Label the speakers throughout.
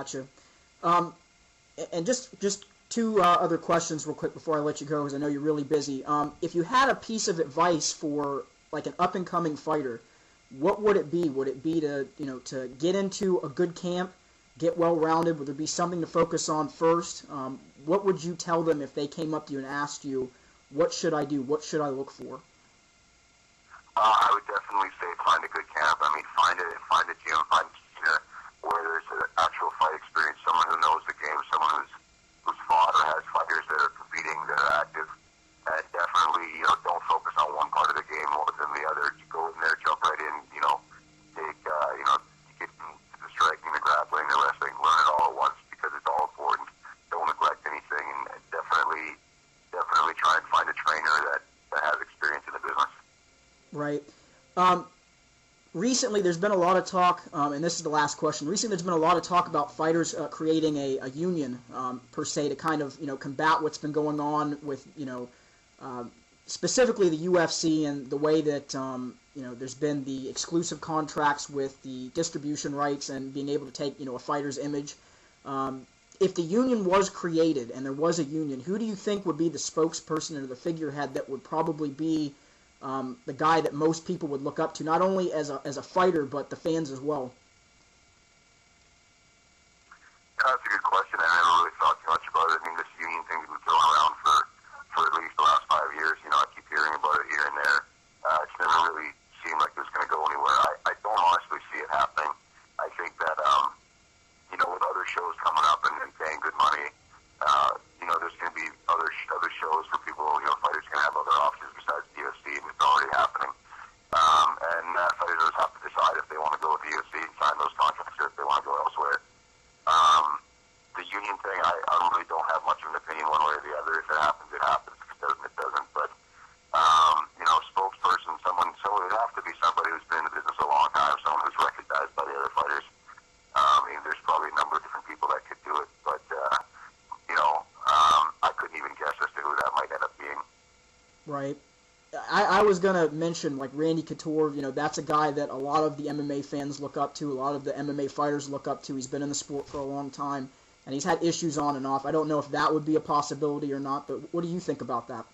Speaker 1: Gotcha. And just two other questions real quick before I let you go, because I know you're really busy. If you had a piece of advice for like an up-and-coming fighter, what would it be? Would it be to get into a good camp, get well-rounded? Would there be something to focus on first? What would you tell them if they came up to you and asked you, what should I do? What should I look for?
Speaker 2: I would definitely say find a good camp. I mean, find a gym, find a trainer where there's an actual fight experience, someone who knows the game, someone who's fought or has fighters that are competing, that are active. And definitely, don't focus on one part of the game more than the other. You go in there, jump right in, take, get into the striking, the grappling, the wrestling, learn it all at once because it's all important. Don't neglect anything, and definitely try and find a trainer that has experience in the business.
Speaker 1: Right. Recently, there's been a lot of talk, and this is the last question. Recently, there's been a lot of talk about fighters creating a union, per se, to kind of, combat what's been going on with, specifically the UFC and the way that, there's been the exclusive contracts with the distribution rights and being able to take, a fighter's image. If the union was created and there was a union, who do you think would be the spokesperson or the figurehead that would probably be the guy that most people would look up to, not only as a fighter, but the fans as well?
Speaker 2: Yeah, that's a good question. I never really thought too much about it. I mean, this union thing's been thrown around for at least the last 5 years. I keep hearing about it here and there. It's never really seemed like it was going to go anywhere. I don't honestly see it happening. I think that, with other shows coming up and paying good money, there's going to be other shows for people, fighters can have other options besides the UFC, and it's already happening. Fighters have to decide if they want to go with the UFC and sign those contracts or if they want to go elsewhere. The union thing, I really don't have much of an opinion one way or the other. If it happens, it happens. If it doesn't, it doesn't. But, spokesperson, so it would have to be somebody who's been in the business a long time, someone who's recognized by the other fighters. There's probably a number of different people that could do it, but, I couldn't even guess as to who that might end up being.
Speaker 1: Right. I was going to mention, like, Randy Couture, that's a guy that a lot of the MMA fans look up to, a lot of the MMA fighters look up to. He's been in the sport for a long time, and he's had issues on and off. I don't know if that would be a possibility or not, but what do you think about that?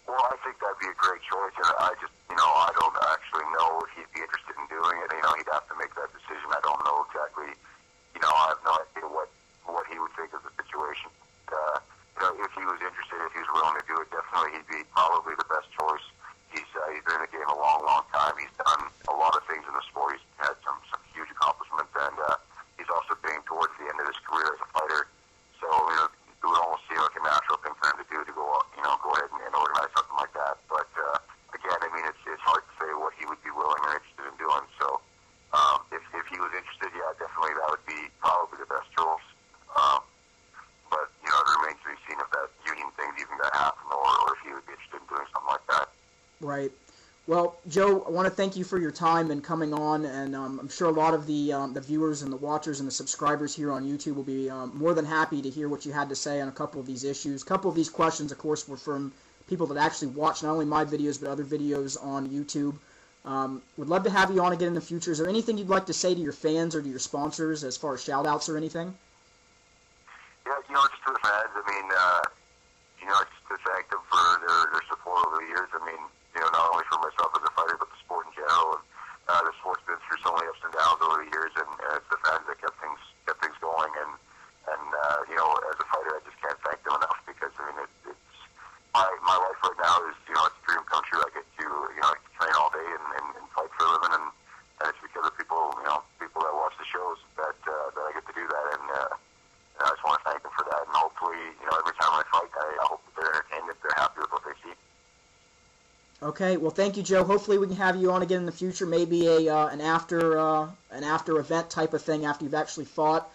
Speaker 2: Well, I think that'd be a great choice, and I just, I don't actually know if he'd be interested in doing it. He'd have to make that decision. I don't know exactly, I have no idea what he would think of the situation. If he was interested, if he was willing to do it, definitely he'd be probably the best choice. He's been in the game a long, long time. He's done a lot of things in the sport. He's had some huge accomplishments, and he's also getting towards the end of his career as a fighter. So, it would almost seem like a natural thing for him to do, to go ahead and organize something like that. But, again, it's hard to say what he would be willing or interested in doing. So, if he was interested, yeah, definitely that would be probably the best choice. But, it remains to be seen if that union thing's even going to happen or if he would be interested in doing something like that.
Speaker 1: Right. Well, Joe, I want to thank you for your time and coming on, and I'm sure a lot of the viewers and the watchers and the subscribers here on YouTube will be more than happy to hear what you had to say on a couple of these issues. A couple of these questions, of course, were from people that actually watch not only my videos but other videos on YouTube. Would love to have you on again in the future. Is there anything you'd like to say to your fans or to your sponsors as far as shout-outs or anything?
Speaker 2: Yeah, just to the fans, just to thank them for their support over the years. Not only for myself as a fighter, but the sport in general. And the sport's been through so many ups and downs over the years, and it's the fans that kept things going. And as a fighter, I just can't thank them enough because it's my life right now is it's a dream come true. I get to I get to train all day and fight for a living, and it's because of people that watch the shows that I get to do that. And I just want to thank them for that. And hopefully, every time I fight, I hope that they're entertained, that they're happy with what they see.
Speaker 1: Okay, well, thank you, Joe. Hopefully we can have you on again in the future, maybe an after event type of thing after you've actually fought,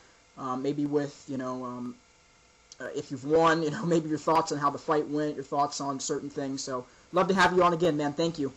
Speaker 1: maybe with, if you've won, maybe your thoughts on how the fight went, your thoughts on certain things. So love to have you on again, man. Thank you.